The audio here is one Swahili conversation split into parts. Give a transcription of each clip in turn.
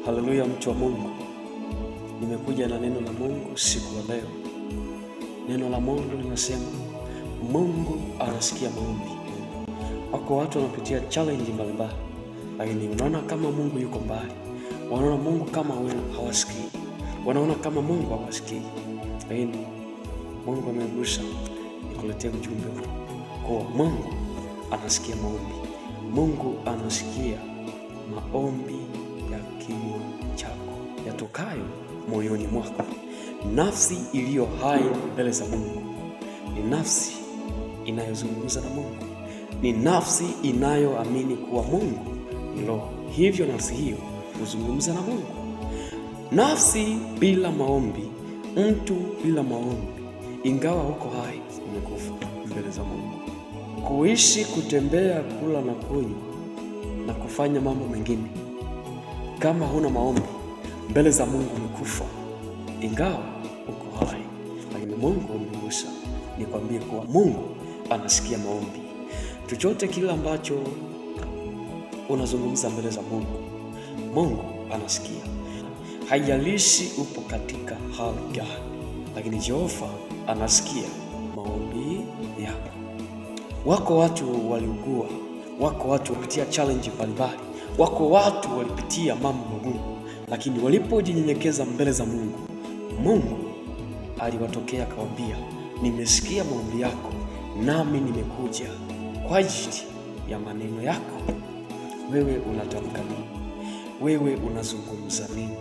Haleluya, mtu wa Mungu. Nimekuja na neno la Mungu siku ya leo. Neno la Mungu linasema Mungu anasikia maombi. Wako watu wanapitia challenge mbalimbali, lakini unaona kama Mungu yuko mbali. Wanaona Mungu kama wewe hawasikii. Wanaona kama Mungu hawasikii. Lakini Mungu amegusa nikuletea ujumbe huu. Kwa Mungu anasikia maombi. Mungu anasikia maombi ya kinywa chako yatokayo moyoni mwako. Nafsi iliyo hai mbele za Mungu ni nafsi inayozungumza na Mungu, ni nafsi inayoamini kuwa Mungu ni Roho. Hivyo nafsi hiyo huzungumza na Mungu. Nafsi bila maombi, mtu bila maombi, ingawa uko hai, umekufa mbele za Mungu. Kuishi, kutembea, kula na kunywa na kufanya mambo mengine, kama huna maombi mbele za Mungu umekufa, ingawa uko hai. Lakini Mungu amegusa nikwambie kuwa Mungu anasikia maombi. Chochote kile ambacho unazungumza mbele za Mungu, Mungu anasikia. Haijalishi upo katika hali gani, lakini Jehova anasikia maombi yako. Wako watu waliugua, wako watu walipitia challenge mbalimbali, wako watu walipitia mambo magumu, lakini walipojinyenyekeza mbele za Mungu, Mungu aliwatokea akawaambia, nimesikia maombi yako, nami nimekuja kwa ajili ya maneno yako. Wewe unatamka nini? Wewe unazungumza nini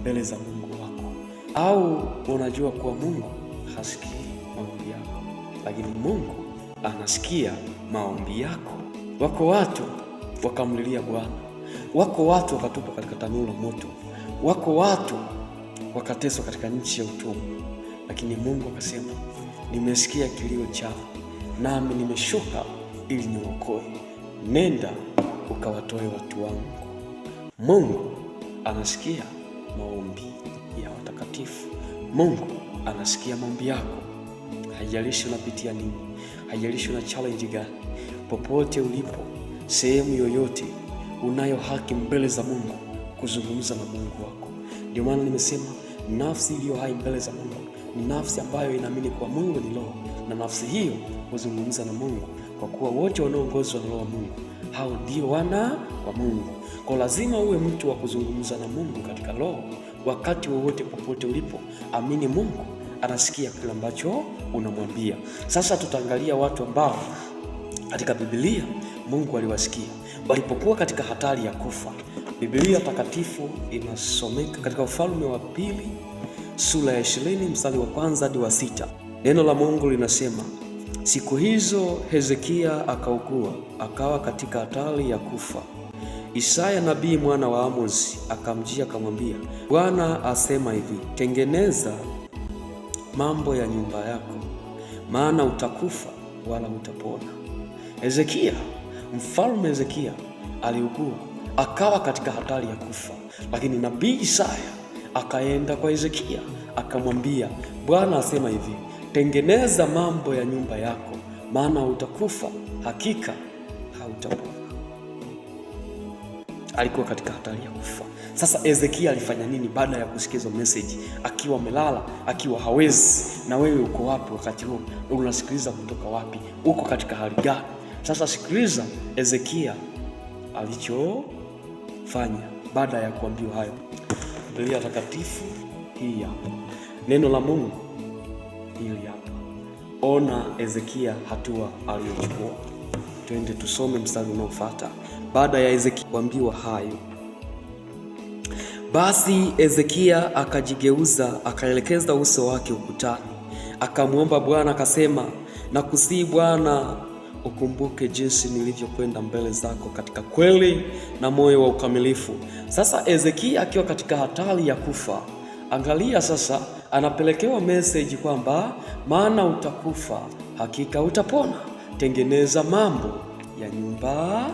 mbele za Mungu wako? Au unajua kuwa Mungu hasikii maombi yako, lakini Mungu anasikia maombi yako? Wako watu wakamlilia Bwana, wako watu wakatupwa katika tanuru la moto, wako watu wakateswa katika nchi ya utumwa, lakini Mungu akasema, nimesikia kilio chao, nami nimeshuka ili niokoe. Nenda ukawatoe watu wangu. Mungu anasikia maombi ya watakatifu. Mungu anasikia maombi yako. Haijalishi unapitia nini, haijalishi una challenge gani, popote ulipo, sehemu yoyote, unayo haki mbele za Mungu kuzungumza na Mungu wako. Ndio maana nimesema nafsi iliyo hai mbele za Mungu ni nafsi ambayo inaamini kuwa Mungu ni Roho, na nafsi hiyo huzungumza na Mungu, kwa kuwa wote wanaoongozwa na Roho wa Mungu, hao ndio wana wa Mungu. Kwa lazima uwe mtu wa kuzungumza na Mungu katika Roho wakati wowote, popote ulipo. Amini Mungu anasikia kile ambacho unamwambia. Sasa tutaangalia watu ambao katika Biblia Mungu aliwasikia walipokuwa katika hatari ya kufa. Biblia takatifu inasomeka katika Ufalme wa Pili sura ya 20 mstari wa 1 hadi wa 6. Neno la Mungu linasema, siku hizo Hezekia akaugua, akawa katika hatari ya kufa. Isaya nabii mwana wa Amozi akamjia akamwambia, Bwana asema hivi, tengeneza mambo ya nyumba yako, maana utakufa wala utapona. Hezekia, mfalme Hezekia aliugua, akawa katika hatari ya kufa, lakini nabii Isaya akaenda kwa Hezekia akamwambia, Bwana asema hivi, tengeneza mambo ya nyumba yako, maana utakufa, hakika hautapona. Alikuwa katika hatari ya kufa. Sasa Hezekia alifanya nini baada ya kusikiza message? Akiwa amelala, akiwa hawezi. Na wewe uko wapi wakati huo? Unasikiliza kutoka wapi? Uko katika hali gani? Sasa sikiliza Hezekia alichofanya baada ya kuambiwa hayo. Biblia takatifu hii hapa, neno la Mungu hili hapa. Ona Hezekia hatua aliyochukua. Twende tusome mstari unaofuata. Baada ya Hezekia kuambiwa hayo, basi Hezekia akajigeuza, akaelekeza uso wake ukutani, akamwomba Bwana akasema, nakusihi Bwana, ukumbuke jinsi nilivyokwenda mbele zako katika kweli na moyo wa ukamilifu. Sasa Hezekia akiwa katika hatari ya kufa, angalia sasa anapelekewa message kwamba maana utakufa, hakika utapona. Tengeneza mambo ya nyumba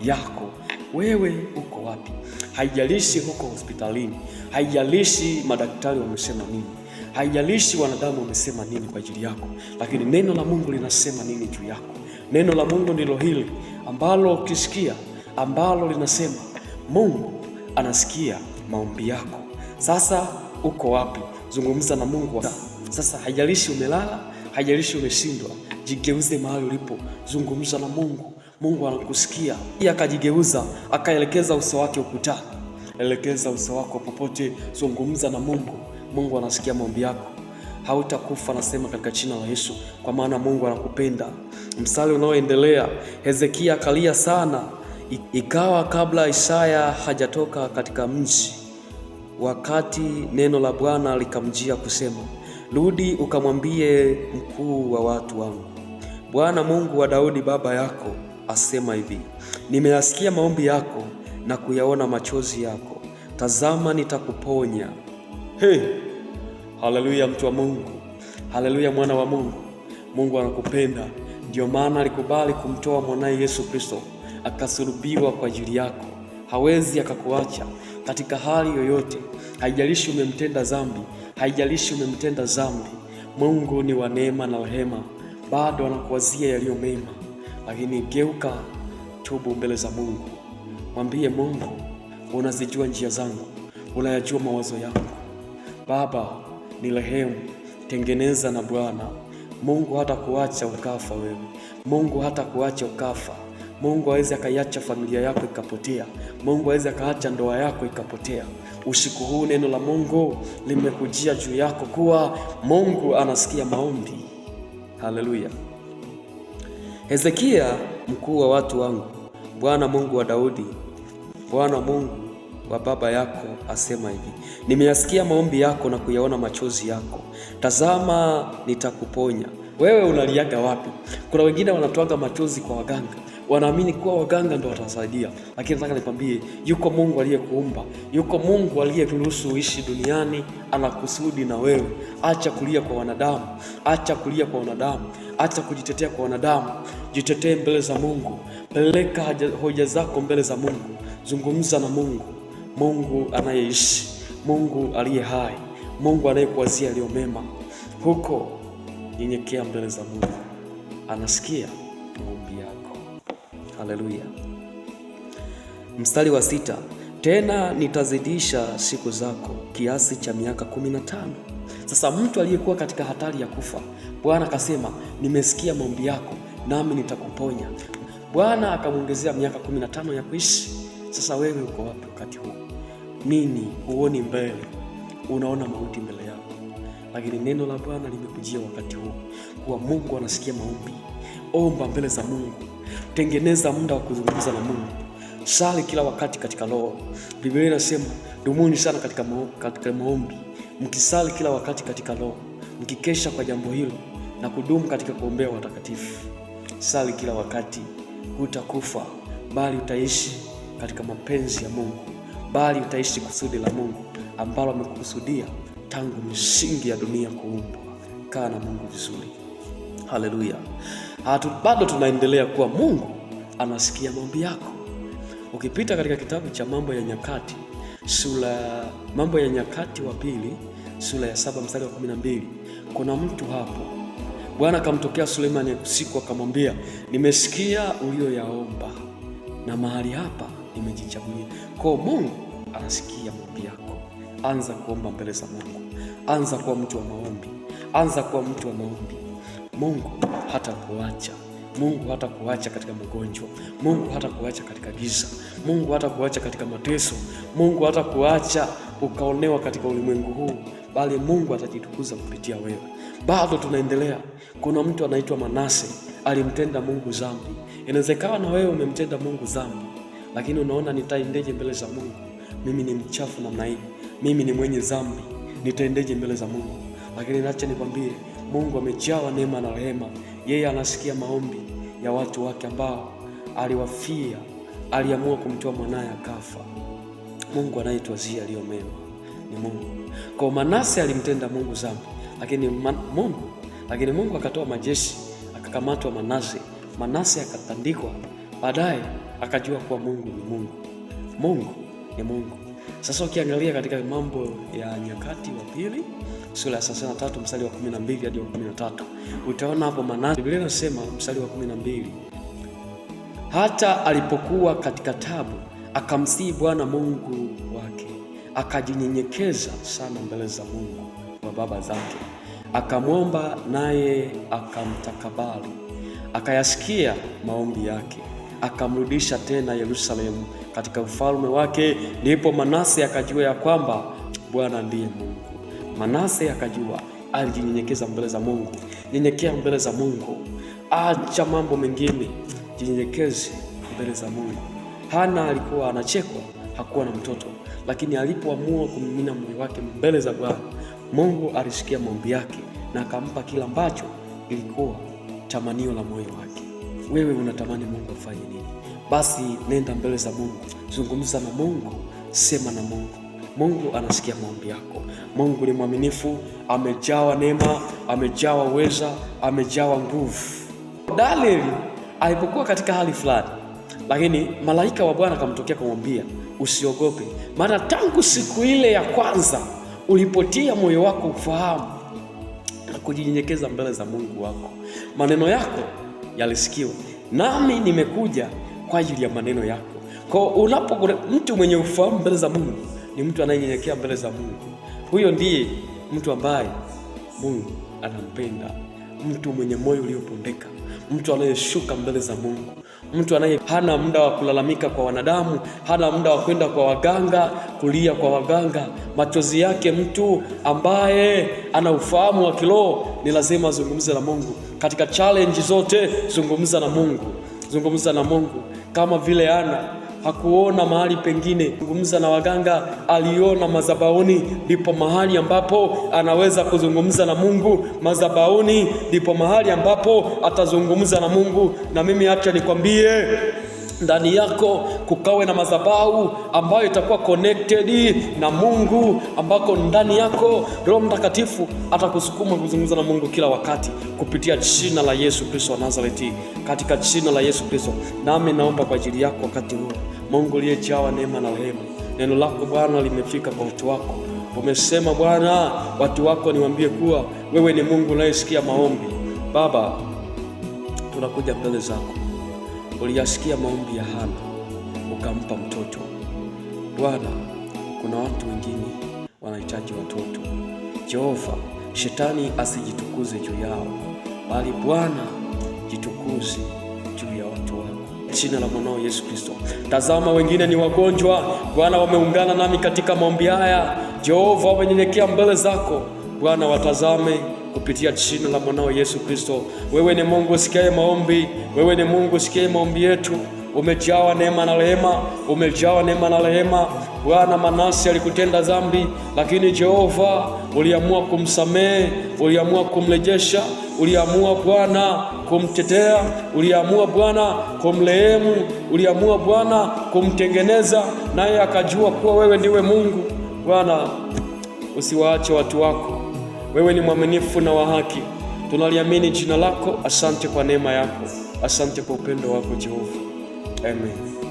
yako. Wewe uko wapi? Haijalishi huko hospitalini, haijalishi madaktari wamesema nini, haijalishi wanadamu wamesema nini kwa ajili yako, lakini neno la Mungu linasema nini juu yako. Neno la Mungu ndilo hili ambalo ukisikia, ambalo linasema Mungu anasikia maombi yako. Sasa uko wapi? Zungumza na Mungu sasa. Haijalishi umelala, haijalishi umeshindwa, jigeuze mahali ulipo, zungumza na Mungu. Mungu anakusikia. Akajigeuza, akaelekeza uso wake ukutani. Elekeza uso wako popote, zungumza na Mungu. Mungu anasikia maombi yako. Hautakufa, nasema katika jina la Yesu, kwa maana Mungu anakupenda. Mstari unaoendelea, Hezekia akalia sana. Ikawa kabla Isaya hajatoka katika mji, wakati neno la Bwana likamjia kusema, rudi ukamwambie mkuu wa watu wangu, Bwana Mungu wa Daudi baba yako asema hivi, nimeyasikia maombi yako na kuyaona machozi yako. Tazama nitakuponya. Haleluya, mtu wa Mungu. Haleluya, mwana wa Mungu. Mungu anakupenda. Ndio maana alikubali kumtoa mwanae Yesu Kristo akasulubiwa kwa ajili yako. Hawezi akakuacha katika hali yoyote. Haijalishi umemtenda dhambi, haijalishi umemtenda dhambi. Mungu ni wa neema na rehema, bado anakuwazia yaliyo mema. Lakini geuka, tubu mbele za Mungu. Mwambie Mungu, unazijua njia zangu, unayajua mawazo yangu. Baba, ni rehemu, tengeneza na Bwana. Mungu hata kuacha ukafa wewe. Mungu hata kuacha ukafa. Mungu hawezi akaiacha familia yako ikapotea. Mungu hawezi akaacha ndoa yako ikapotea. Usiku huu neno la Mungu limekujia juu yako kuwa Mungu anasikia maombi. Haleluya. Hezekia, mkuu wa watu wangu, Bwana Mungu wa Daudi, Bwana Mungu wa baba yako asema hivi, nimeyasikia maombi yako na kuyaona machozi yako. Tazama nitakuponya. Wewe unaliaga wapi? Kuna wengine wanatoaga machozi kwa waganga, wanaamini kuwa waganga ndio watasaidia. Lakini nataka nikwambie, yuko Mungu aliyekuumba, yuko Mungu aliyekuruhusu uishi duniani, anakusudi na wewe. Acha kulia kwa wanadamu, acha kulia kwa wanadamu, acha kujitetea kwa wanadamu. Jitetee mbele za Mungu, peleka hoja zako mbele za Mungu, zungumza na Mungu. Mungu anayeishi, Mungu aliye hai, Mungu anayekuwazia yaliyo mema. Huko nyenyekea mbele za Mungu, anasikia maombi yako. Haleluya. Mstari wa 6, tena nitazidisha siku zako kiasi cha miaka 15. Sasa mtu aliyekuwa katika hatari ya kufa, Bwana akasema, nimesikia maombi yako nami nitakuponya. Bwana akamwongezea miaka 15 ya kuishi. Sasa wewe uko wapi wakati huu? Nini huoni mbele? Unaona mauti mbele yako. Lakini neno la Bwana limekujia wakati huu kuwa Mungu anasikia maombi. Omba mbele za Mungu. Tengeneza muda wa kuzungumza na Mungu. Sali kila wakati katika roho. Biblia inasema dumuni sana katika maombi. Mkisali kila wakati katika roho, mkikesha kwa jambo hilo na kudumu katika kuombea watakatifu. Sali kila wakati. Hutakufa, bali utaishi katika mapenzi ya Mungu, bali utaishi kusudi la Mungu ambalo amekukusudia tangu misingi ya dunia kuumbwa. Kaa na Mungu vizuri. Haleluya. Bado tunaendelea kuwa Mungu anasikia maombi yako. Ukipita katika kitabu cha Mambo ya Nyakati, Mambo ya Nyakati wa pili, sura ya 7 mstari wa 12, kuna mtu hapo. Bwana akamtokea Sulemani usiku akamwambia, nimesikia ulioyaomba na mahali hapa nimejichagulia. Kwa Mungu anasikia maombi yako. Anza kuomba mbele za Mungu. Anza kuwa mtu wa maombi. Anza kuwa mtu wa maombi. Mungu hatakuacha. Mungu hatakuacha katika magonjwa. Mungu hatakuacha katika giza. Mungu hatakuacha katika mateso. Mungu hatakuacha ukaonewa katika ulimwengu huu, bali Mungu atajitukuza kupitia wewe. Bado tunaendelea. Kuna mtu anaitwa Manase, alimtenda Mungu dhambi. Inawezekana na wewe umemtenda Mungu dhambi, lakini unaona nitaendeje mbele za Mungu? Mimi ni mchafu namna hii. Mimi ni mwenye dhambi. Nitaendeje mbele za Mungu? Lakini naacha nikwambie, Mungu amejawa neema na rehema. Yeye anasikia maombi ya watu wake ambao aliwafia, aliamua kumtoa mwanae akafa. Mungu anayetuwazia yaliyo mema ni Mungu. Kwa Manase alimtenda Mungu dhambi, lakini Mungu akatoa majeshi, akakamatwa Manase akatandikwa. Baadaye akajua kuwa Mungu ni Mungu. Mungu ni Mungu. Sasa ukiangalia katika Mambo ya Nyakati wa pili, sura ya 33 mstari wa 12 hadi wa 13, utaona hapo Manase. Biblia inasema mstari wa 12, hata alipokuwa katika tabu akamsihi Bwana Mungu wake, akajinyenyekeza sana mbele za Mungu wa baba zake, akamwomba naye akamtakabali, akayasikia maombi yake, akamrudisha tena Yerusalemu katika ufalme wake. Ndipo Manase akajua ya kwamba Bwana ndiye Mungu. Manase akajua, alijinyenyekeza mbele za Mungu. Nyenyekea mbele za Mungu, acha mambo mengine, jinyenyekeze mbele za Mungu. Hana alikuwa anachekwa, hakuwa na mtoto, lakini alipoamua kumimina moyo wake mbele za Bwana, Mungu alisikia maombi yake na akampa kila ambacho ilikuwa tamanio la moyo wake. Wewe unatamani Mungu afanye nini? Basi nenda mbele za Mungu, zungumza na Mungu, sema na Mungu. Mungu anasikia maombi yako. Mungu ni mwaminifu, amejawa neema, amejawa uweza, amejawa nguvu. Danieli alipokuwa katika hali fulani, lakini malaika wa Bwana akamtokea kumwambia, usiogope, maana tangu siku ile ya kwanza ulipotia moyo wako ufahamu na kujinyenyekeza mbele za Mungu wako, maneno yako yalisikiwa, nami nimekuja kwa ajili ya maneno yako. Kwa mtu mwenye ufahamu mbele za Mungu ni mtu anayenyenyekea mbele za Mungu. Huyo ndiye mtu ambaye Mungu anampenda, mtu mwenye moyo uliopondeka, mtu anayeshuka mbele za Mungu, mtu hana muda wa kulalamika kwa wanadamu, hana muda wa kwenda kwa waganga, kulia kwa waganga. Machozi yake mtu ambaye ana ufahamu wa kiroho ni lazima azungumze na Mungu. Katika challenge zote zungumza na Mungu, zungumza na Mungu. Kama vile hakuona mahali pengine kuzungumza na waganga, aliona madhabahuni ndipo mahali ambapo anaweza kuzungumza na Mungu. Madhabahuni ndipo mahali ambapo atazungumza na Mungu. Na mimi acha nikwambie, ndani yako kukawe na madhabahu ambayo itakuwa connected na Mungu, ambako ndani yako Roho Mtakatifu atakusukuma kuzungumza na Mungu kila wakati kupitia jina la Yesu Kristo wa Nazareti, katika jina la Yesu Kristo. Nami naomba kwa ajili yako wakati huu, Mungu aliyejawa neema na rehema, neno lako Bwana limefika kwa watu wako. Umesema Bwana, watu wako niwaambie kuwa wewe ni Mungu unayesikia maombi. Baba, tunakuja mbele zako. Uliyasikia maombi ya Hana, ukampa mtoto. Bwana, kuna watu wengine wanahitaji watoto. Jehova, shetani asijitukuze juu yao, bali Bwana jitukuze juu ya watu wako. Jina la mwanao Yesu Kristo. Tazama, wengine ni wagonjwa Bwana, wameungana nami katika maombi haya. Jehova, wamenyenyekea mbele zako Bwana, watazame kupitia jina la mwanao Yesu Kristo. Wewe ni Mungu usikiaye maombi, wewe ni Mungu usikiaye maombi yetu. Umejawa neema na rehema, umejawa neema na rehema. Bwana, Manase alikutenda dhambi, lakini Jehova uliamua kumsamehe, uliamua kumrejesha, uliamua Bwana kumtetea, uliamua Bwana kumrehemu, uliamua Bwana kumtengeneza, naye akajua kuwa wewe ndiwe Mungu. Bwana, usiwaache watu wako. Wewe ni mwaminifu na wa haki. Tunaliamini jina lako. Asante kwa neema yako, asante kwa upendo wako Jehova. Amen.